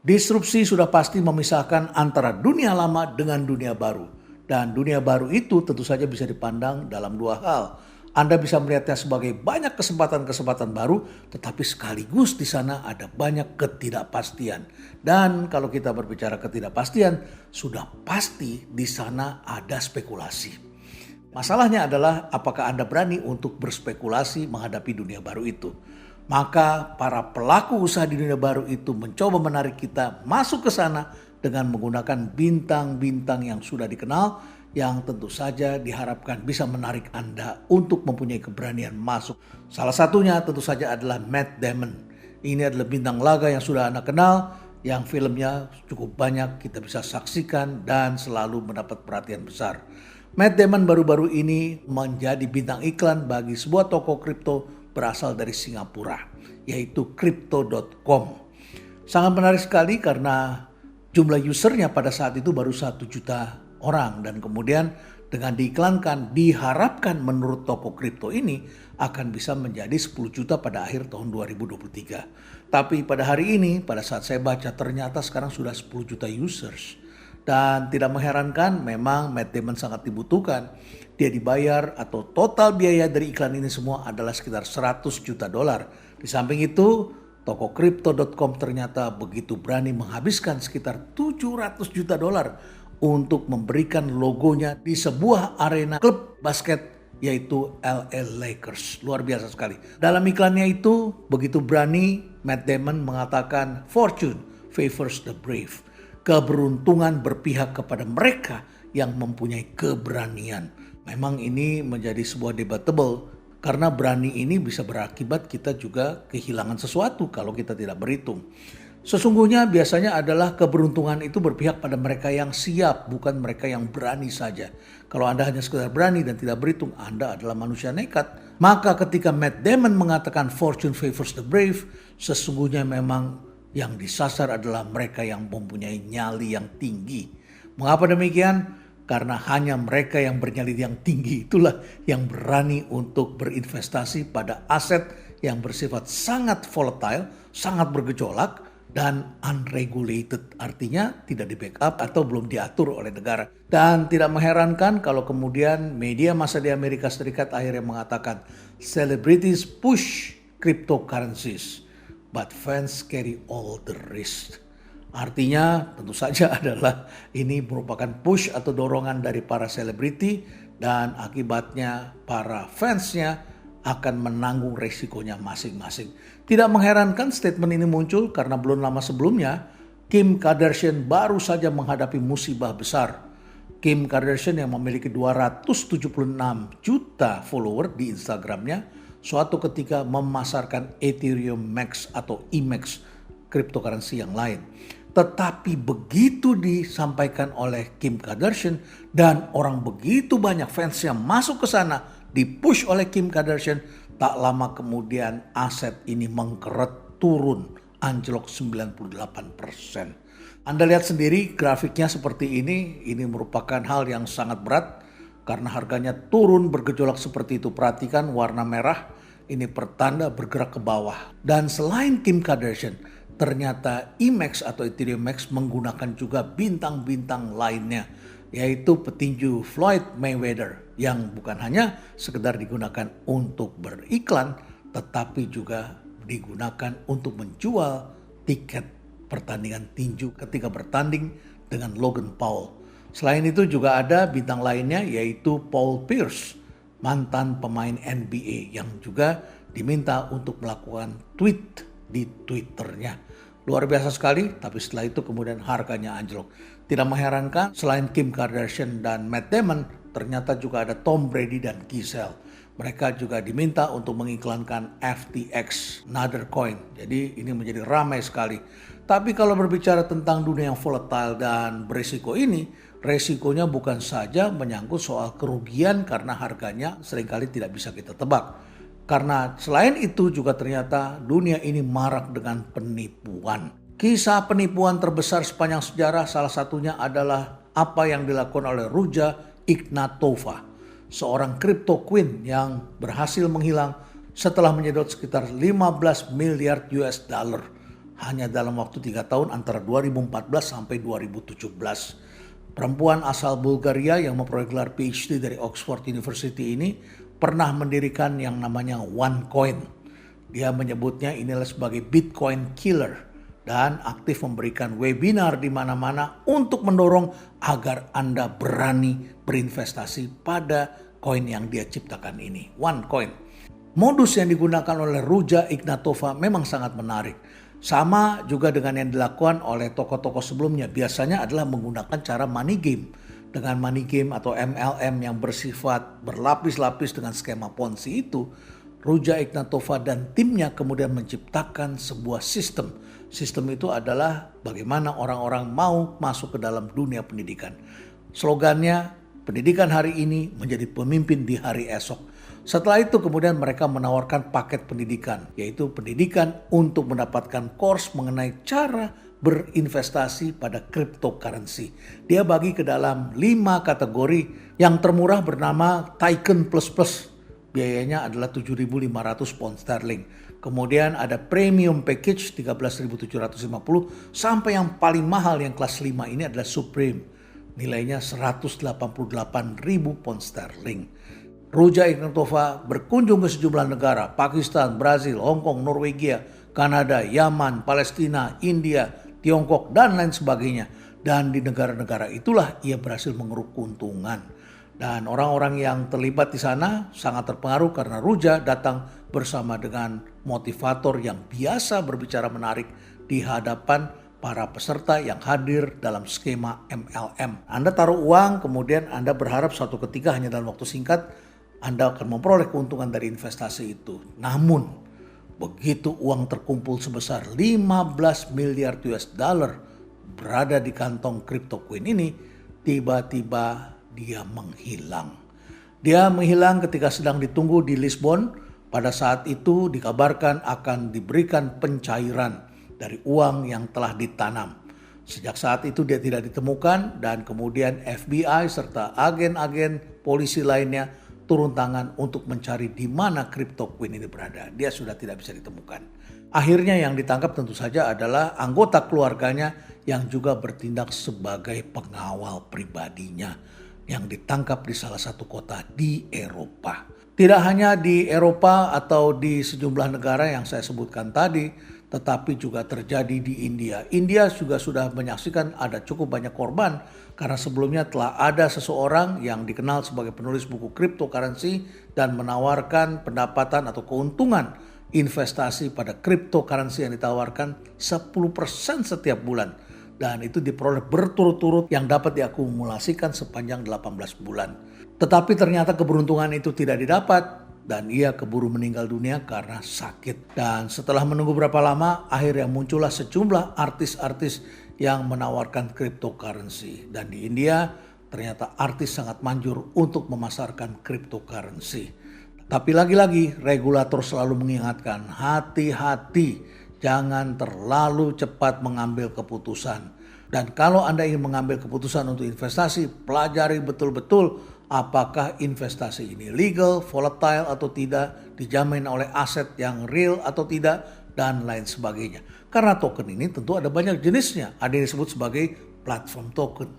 Disrupsi sudah pasti memisahkan antara dunia lama dengan dunia baru. Dan dunia baru itu tentu saja bisa dipandang dalam dua hal. Anda bisa melihatnya sebagai banyak kesempatan-kesempatan baru, tetapi sekaligus di sana ada banyak ketidakpastian. Dan kalau kita berbicara ketidakpastian, sudah pasti di sana ada spekulasi. Masalahnya adalah apakah Anda berani untuk berspekulasi menghadapi dunia baru itu. Maka para pelaku usaha di dunia baru itu mencoba menarik kita masuk ke sana dengan menggunakan bintang-bintang yang sudah dikenal yang tentu saja diharapkan bisa menarik Anda untuk mempunyai keberanian masuk. Salah satunya tentu saja adalah Matt Damon. Ini adalah bintang laga yang sudah Anda kenal, yang filmnya cukup banyak kita bisa saksikan dan selalu mendapat perhatian besar. Matt Damon baru-baru ini menjadi bintang iklan bagi sebuah toko kripto berasal dari Singapura, yaitu Crypto.com. Sangat menarik sekali karena jumlah usernya pada saat itu baru 1 juta orang dan kemudian dengan diiklankan diharapkan menurut toko kripto ini akan bisa menjadi 10 juta pada akhir tahun 2023. Tapi pada hari ini, pada saat saya baca ternyata sekarang sudah 10 juta users. Dan tidak mengherankan memang Matt Damon sangat dibutuhkan. Dia dibayar atau total biaya dari iklan ini semua adalah sekitar 100 juta dolar. Di samping itu, toko Crypto.com ternyata begitu berani menghabiskan sekitar 700 juta dolar untuk memberikan logonya di sebuah arena klub basket yaitu LA Lakers. Luar biasa sekali. Dalam iklannya itu begitu berani Matt Damon mengatakan fortune favors the brave. Keberuntungan berpihak kepada mereka yang mempunyai keberanian. Memang ini menjadi sebuah debatable karena berani ini bisa berakibat kita juga kehilangan sesuatu kalau kita tidak berhitung. Sesungguhnya biasanya adalah keberuntungan itu berpihak pada mereka yang siap, bukan mereka yang berani saja. Kalau Anda hanya sekedar berani dan tidak berhitung, Anda adalah manusia nekat. Maka ketika Matt Damon mengatakan fortune favors the brave, sesungguhnya memang yang disasar adalah mereka yang mempunyai nyali yang tinggi. Mengapa demikian? Karena hanya mereka yang bernyali yang tinggi itulah yang berani untuk berinvestasi pada aset yang bersifat sangat volatile, sangat bergejolak, dan unregulated. Artinya tidak di backup atau belum diatur oleh negara. Dan tidak mengherankan kalau kemudian media massa di Amerika Serikat akhirnya mengatakan celebrities push cryptocurrencies. But fans carry all the risk. Artinya tentu saja adalah ini merupakan push atau dorongan dari para selebriti dan akibatnya para fansnya akan menanggung resikonya masing-masing. Tidak mengherankan statement ini muncul karena belum lama sebelumnya Kim Kardashian baru saja menghadapi musibah besar. Kim Kardashian yang memiliki 276 juta follower di Instagramnya suatu ketika memasarkan Ethereum Max atau EMAX cryptocurrency yang lain. Tetapi begitu disampaikan oleh Kim Kardashian dan orang begitu banyak fans yang masuk ke sana dipush oleh Kim Kardashian, tak lama kemudian aset ini mengkeret turun anjlok 98%. Anda lihat sendiri grafiknya seperti ini merupakan hal yang sangat berat. Karena harganya turun bergejolak seperti itu. Perhatikan warna merah ini pertanda bergerak ke bawah. Dan selain Kim Kardashian, ternyata EMAX atau Ethereum Max menggunakan juga bintang-bintang lainnya. Yaitu petinju Floyd Mayweather yang bukan hanya sekedar digunakan untuk beriklan, tetapi juga digunakan untuk menjual tiket pertandingan tinju ketika bertanding dengan Logan Paul. Selain itu juga ada bintang lainnya yaitu Paul Pierce, mantan pemain NBA yang juga diminta untuk melakukan tweet di Twitternya. Luar biasa sekali, tapi setelah itu kemudian harganya anjlok. Tidak mengherankan selain Kim Kardashian dan Matt Damon, ternyata juga ada Tom Brady dan Giselle. Mereka juga diminta untuk mengiklankan FTX, another coin. Jadi ini menjadi ramai sekali. Tapi kalau berbicara tentang dunia yang volatile dan berisiko ini, resikonya bukan saja menyangkut soal kerugian karena harganya seringkali tidak bisa kita tebak. Karena selain itu juga ternyata dunia ini marak dengan penipuan. Kisah penipuan terbesar sepanjang sejarah salah satunya adalah apa yang dilakukan oleh Ruja Ignatova, seorang crypto queen yang berhasil menghilang setelah menyedot sekitar 15 miliar US dollar. hanya dalam waktu 3 tahun antara 2014 sampai 2017. Perempuan asal Bulgaria yang memperoleh gelar PhD dari Oxford University ini pernah mendirikan yang namanya OneCoin. Dia menyebutnya inilah sebagai Bitcoin killer dan aktif memberikan webinar di mana-mana untuk mendorong agar Anda berani berinvestasi pada koin yang dia ciptakan ini, OneCoin. Modus yang digunakan oleh Ruja Ignatova memang sangat menarik. Sama juga dengan yang dilakukan oleh tokoh-tokoh sebelumnya, biasanya adalah menggunakan cara money game. Dengan money game atau MLM yang bersifat berlapis-lapis dengan skema Ponzi itu, Ruja Ignatova dan timnya kemudian menciptakan sebuah sistem. Sistem itu adalah bagaimana orang-orang mau masuk ke dalam dunia pendidikan. Slogannya, pendidikan hari ini menjadi pemimpin di hari esok. Setelah itu kemudian mereka menawarkan paket pendidikan, yaitu pendidikan untuk mendapatkan course mengenai cara berinvestasi pada cryptocurrency. Dia bagi ke dalam 5 kategori. Yang termurah bernama Tycoon Plus. Biayanya adalah 7.500 pound sterling. Kemudian ada premium package 13.750 sampai yang paling mahal yang kelas 5 ini adalah Supreme. Nilainya 188.000 pound sterling. Ruja Ignatova berkunjung ke sejumlah negara, Pakistan, Brazil, Hong Kong, Norwegia, Kanada, Yaman, Palestina, India, Tiongkok, dan lain sebagainya. Dan di negara-negara itulah ia berhasil mengeruk keuntungan. Dan orang-orang yang terlibat di sana sangat terpengaruh karena Ruja datang bersama dengan motivator yang biasa berbicara menarik di hadapan para peserta yang hadir dalam skema MLM. Anda taruh uang, kemudian Anda berharap suatu ketika hanya dalam waktu singkat Anda akan memperoleh keuntungan dari investasi itu. Namun, begitu uang terkumpul sebesar 15 miliar US dollar berada di kantong CryptoQueen ini, tiba-tiba dia menghilang. Dia menghilang ketika sedang ditunggu di Lisbon. Pada saat itu dikabarkan akan diberikan pencairan dari uang yang telah ditanam. Sejak saat itu dia tidak ditemukan dan kemudian FBI serta agen-agen polisi lainnya turun tangan untuk mencari di mana CryptoQueen ini berada. Dia sudah tidak bisa ditemukan. Akhirnya yang ditangkap tentu saja adalah anggota keluarganya yang juga bertindak sebagai pengawal pribadinya, yang ditangkap di salah satu kota di Eropa. Tidak hanya di Eropa atau di sejumlah negara yang saya sebutkan tadi, tetapi juga terjadi di India. India juga sudah menyaksikan ada cukup banyak korban karena sebelumnya telah ada seseorang yang dikenal sebagai penulis buku cryptocurrency dan menawarkan pendapatan atau keuntungan investasi pada cryptocurrency yang ditawarkan 10% setiap bulan. Dan itu diperoleh berturut-turut yang dapat diakumulasikan sepanjang 18 bulan. Tetapi ternyata keberuntungan itu tidak didapat dan ia keburu meninggal dunia karena sakit. Dan setelah menunggu berapa lama, akhirnya muncullah sejumlah artis-artis yang menawarkan cryptocurrency. Dan di India ternyata artis sangat manjur untuk memasarkan cryptocurrency. Tapi lagi-lagi regulator selalu mengingatkan, hati-hati, jangan terlalu cepat mengambil keputusan. Dan kalau Anda ingin mengambil keputusan untuk investasi, pelajari betul-betul apakah investasi ini legal, volatile atau tidak, dijamin oleh aset yang real atau tidak, dan lain sebagainya. Karena token ini tentu ada banyak jenisnya. Ada yang disebut sebagai platform token.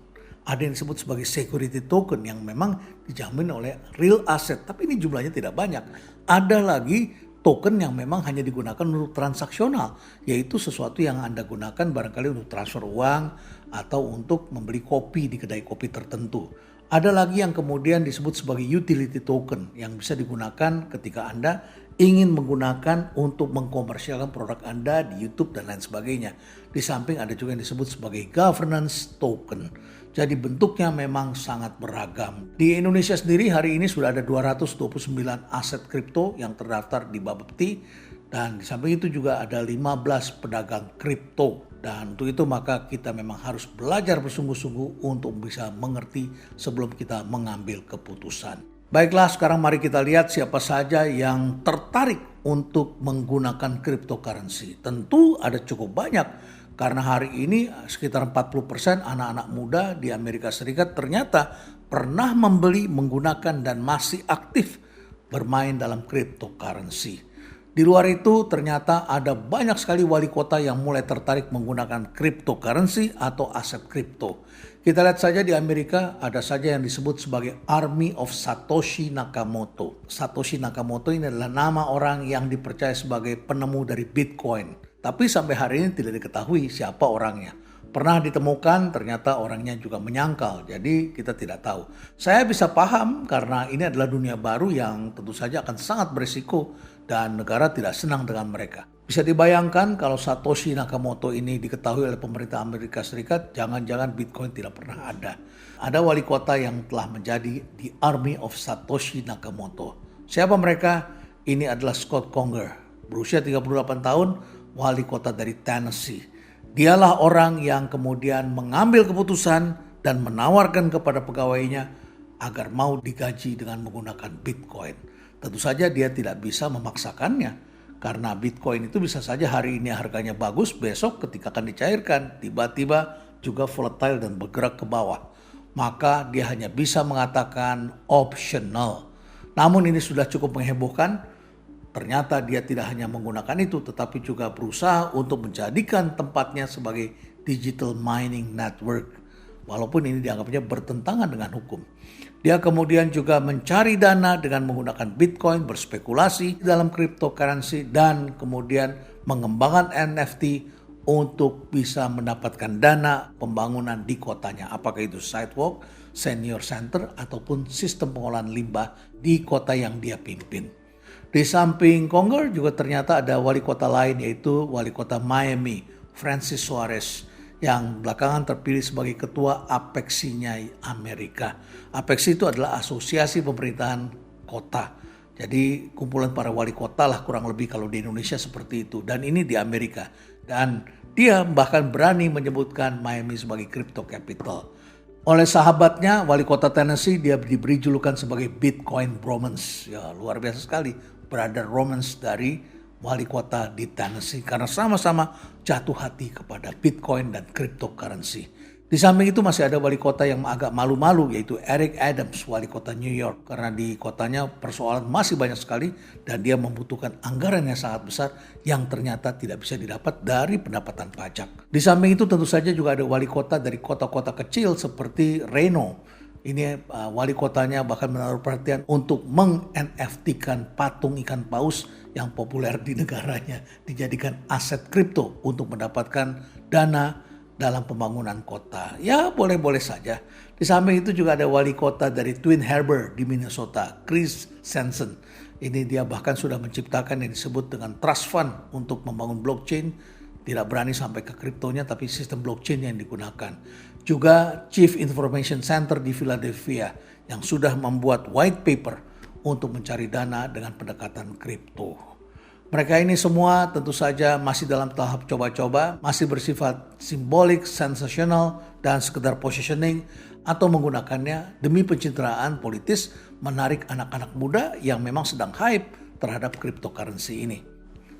Ada yang disebut sebagai security token yang memang dijamin oleh real asset. Tapi ini jumlahnya tidak banyak. Ada lagi token yang memang hanya digunakan untuk transaksional, yaitu sesuatu yang Anda gunakan barangkali untuk transfer uang atau untuk membeli kopi di kedai kopi tertentu. Ada lagi yang kemudian disebut sebagai utility token yang bisa digunakan ketika Anda ingin menggunakan untuk mengkomersialkan produk Anda di YouTube dan lain sebagainya. Di samping ada juga yang disebut sebagai governance token. Jadi bentuknya memang sangat beragam. Di Indonesia sendiri hari ini sudah ada 229 aset kripto yang terdaftar di Bapepti. Dan di samping itu juga ada 15 pedagang kripto. Dan untuk itu maka kita memang harus belajar bersungguh-sungguh untuk bisa mengerti sebelum kita mengambil keputusan. Baiklah, sekarang mari kita lihat siapa saja yang tertarik untuk menggunakan cryptocurrency. Tentu ada cukup banyak karena hari ini sekitar 40% anak-anak muda di Amerika Serikat ternyata pernah membeli, menggunakan dan masih aktif bermain dalam cryptocurrency. Di luar itu ternyata ada banyak sekali wali kota yang mulai tertarik menggunakan cryptocurrency atau aset kripto. Kita lihat saja di Amerika ada saja yang disebut sebagai Army of Satoshi Nakamoto. Satoshi Nakamoto ini adalah nama orang yang dipercaya sebagai penemu dari Bitcoin. Tapi sampai hari ini tidak diketahui siapa orangnya. Pernah ditemukan, ternyata orangnya juga menyangkal, jadi kita tidak tahu. Saya bisa paham karena ini adalah dunia baru yang tentu saja akan sangat berisiko dan negara tidak senang dengan mereka. Bisa dibayangkan kalau Satoshi Nakamoto ini diketahui oleh pemerintah Amerika Serikat, jangan-jangan Bitcoin tidak pernah ada. Ada wali kota yang telah menjadi the Army of Satoshi Nakamoto. Siapa mereka? Ini adalah Scott Conger, berusia 38 tahun, wali kota dari Tennessee. Dialah orang yang kemudian mengambil keputusan dan menawarkan kepada pegawainya agar mau digaji dengan menggunakan Bitcoin. Tentu saja dia tidak bisa memaksakannya karena Bitcoin itu bisa saja hari ini harganya bagus, besok ketika akan dicairkan tiba-tiba juga volatile dan bergerak ke bawah. Maka dia hanya bisa mengatakan optional. Namun ini sudah cukup menghebohkan. Ternyata dia tidak hanya menggunakan itu tetapi juga berusaha untuk menjadikan tempatnya sebagai digital mining network. Walaupun ini dianggapnya bertentangan dengan hukum. Dia kemudian juga mencari dana dengan menggunakan Bitcoin, berspekulasi dalam cryptocurrency dan kemudian mengembangkan NFT untuk bisa mendapatkan dana pembangunan di kotanya. Apakah itu sidewalk, senior center ataupun sistem pengolahan limbah di kota yang dia pimpin. Di samping Conger juga ternyata ada wali kota lain yaitu wali kota Miami, Francis Suarez yang belakangan terpilih sebagai ketua Apexi-nya Amerika. Apexi itu adalah asosiasi pemerintahan kota. Jadi kumpulan para wali kota lah kurang lebih kalau di Indonesia seperti itu. Dan ini di Amerika. Dan dia bahkan berani menyebutkan Miami sebagai crypto capital. Oleh sahabatnya, wali kota Tennessee, dia diberi julukan sebagai Bitcoin Bromance. Ya, luar biasa sekali. Brother romance dari wali kota di Tennessee. Karena sama-sama jatuh hati kepada Bitcoin dan cryptocurrency. Di samping itu masih ada wali kota yang agak malu-malu yaitu Eric Adams, wali kota New York. Karena di kotanya persoalan masih banyak sekali dan dia membutuhkan anggaran yang sangat besar yang ternyata tidak bisa didapat dari pendapatan pajak. Di samping itu tentu saja juga ada wali kota dari kota-kota kecil seperti Reno. Ini wali kotanya bahkan menaruh perhatian untuk meng-NFT-kan patung ikan paus yang populer di negaranya. Dijadikan aset kripto untuk mendapatkan dana dalam pembangunan kota. Ya boleh-boleh saja. Di samping itu juga ada wali kota dari Twin Harbor di Minnesota, Chris Sanson. Ini dia bahkan sudah menciptakan yang disebut dengan trust fund untuk membangun blockchain. Tidak berani sampai ke kriptonya tapi sistem blockchain yang digunakan. Juga Chief Information Center di Philadelphia yang sudah membuat white paper untuk mencari dana dengan pendekatan kripto. Mereka ini semua tentu saja masih dalam tahap coba-coba, masih bersifat simbolik, sensasional, dan sekedar positioning atau menggunakannya demi pencitraan politis menarik anak-anak muda yang memang sedang hype terhadap cryptocurrency ini.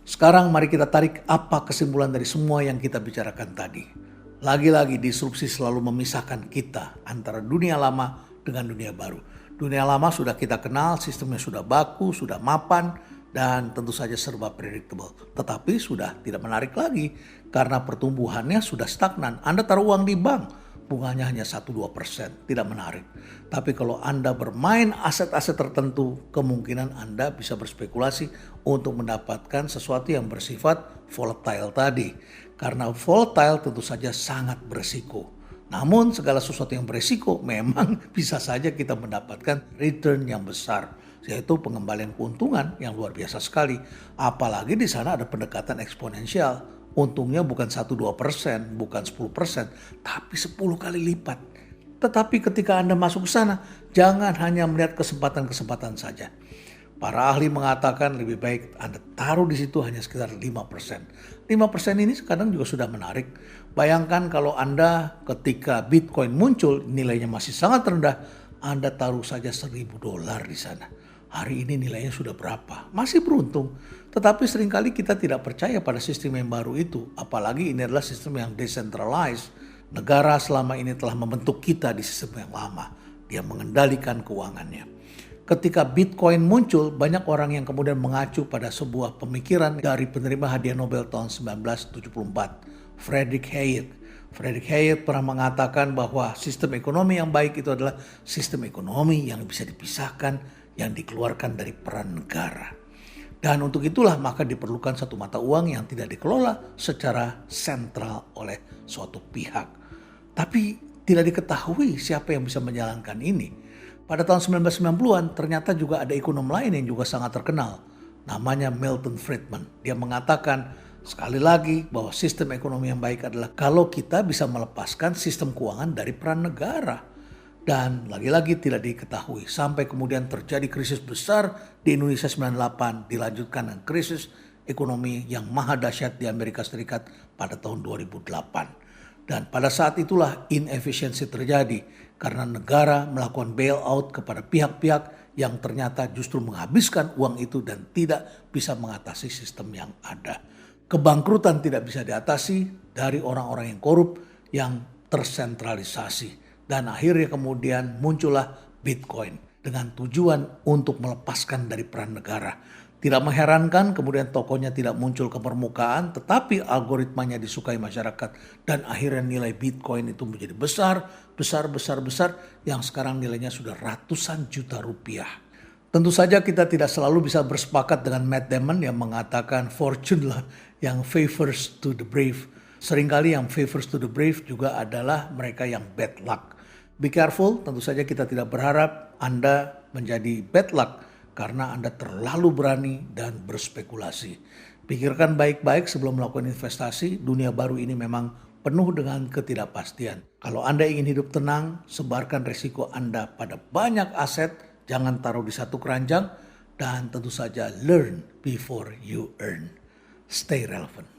Sekarang mari kita tarik apa kesimpulan dari semua yang kita bicarakan tadi. Lagi-lagi disrupsi selalu memisahkan kita antara dunia lama dengan dunia baru. Dunia lama sudah kita kenal, sistemnya sudah baku, sudah mapan, dan tentu saja serba predictable. Tetapi sudah tidak menarik lagi karena pertumbuhannya sudah stagnan. Anda taruh uang di bank, bunganya hanya 1-2%, tidak menarik. Tapi kalau Anda bermain aset-aset tertentu, kemungkinan Anda bisa berspekulasi untuk mendapatkan sesuatu yang bersifat volatile tadi. Karena volatile tentu saja sangat beresiko. Namun segala sesuatu yang beresiko memang bisa saja kita mendapatkan return yang besar. Yaitu pengembalian keuntungan yang luar biasa sekali. Apalagi di sana ada pendekatan eksponensial. Untungnya bukan 1-2%, bukan 10%, tapi 10 kali lipat. Tetapi ketika Anda masuk ke sana, jangan hanya melihat kesempatan-kesempatan saja. Para ahli mengatakan lebih baik Anda taruh di situ hanya sekitar 5%. 5% ini kadang juga sudah menarik. Bayangkan kalau Anda ketika Bitcoin muncul, nilainya masih sangat rendah, Anda taruh saja $1.000 di sana. Hari ini nilainya sudah berapa? Masih beruntung. Tetapi seringkali kita tidak percaya pada sistem yang baru itu. Apalagi ini adalah sistem yang decentralized. Negara selama ini telah membentuk kita di sistem yang lama. Dia mengendalikan keuangannya. Ketika Bitcoin muncul, banyak orang yang kemudian mengacu pada sebuah pemikiran dari penerima hadiah Nobel tahun 1974, Friedrich Hayek. Friedrich Hayek pernah mengatakan bahwa sistem ekonomi yang baik itu adalah sistem ekonomi yang bisa dipisahkan, yang dikeluarkan dari peran negara. Dan untuk itulah maka diperlukan satu mata uang yang tidak dikelola secara sentral oleh suatu pihak. Tapi tidak diketahui siapa yang bisa menjalankan ini. Pada tahun 1990-an ternyata juga ada ekonom lain yang juga sangat terkenal. Namanya Milton Friedman. Dia mengatakan sekali lagi bahwa sistem ekonomi yang baik adalah kalau kita bisa melepaskan sistem keuangan dari peran negara. Dan lagi-lagi tidak diketahui sampai kemudian terjadi krisis besar di Indonesia 98, dilanjutkan dengan krisis ekonomi yang maha dahsyat di Amerika Serikat pada tahun 2008. Dan pada saat itulah inefisiensi terjadi karena negara melakukan bailout kepada pihak-pihak yang ternyata justru menghabiskan uang itu dan tidak bisa mengatasi sistem yang ada. Kebangkrutan tidak bisa diatasi dari orang-orang yang korup, yang tersentralisasi. Dan akhirnya kemudian muncullah Bitcoin dengan tujuan untuk melepaskan dari peran negara. Tidak mengherankan kemudian tokonya tidak muncul ke permukaan, tetapi algoritmanya disukai masyarakat. Dan akhirnya nilai Bitcoin itu menjadi besar, yang sekarang nilainya sudah ratusan juta rupiah. Tentu saja kita tidak selalu bisa bersepakat dengan Matt Damon yang mengatakan fortune lah yang favors to the brave. Seringkali yang favors to the brave juga adalah mereka yang bad luck. Be careful, tentu saja kita tidak berharap Anda menjadi bad luck karena Anda terlalu berani dan berspekulasi. Pikirkan baik-baik sebelum melakukan investasi. Dunia baru ini memang penuh dengan ketidakpastian. Kalau Anda ingin hidup tenang, sebarkan resiko Anda pada banyak aset, jangan taruh di satu keranjang, dan tentu saja learn before you earn. Stay relevant.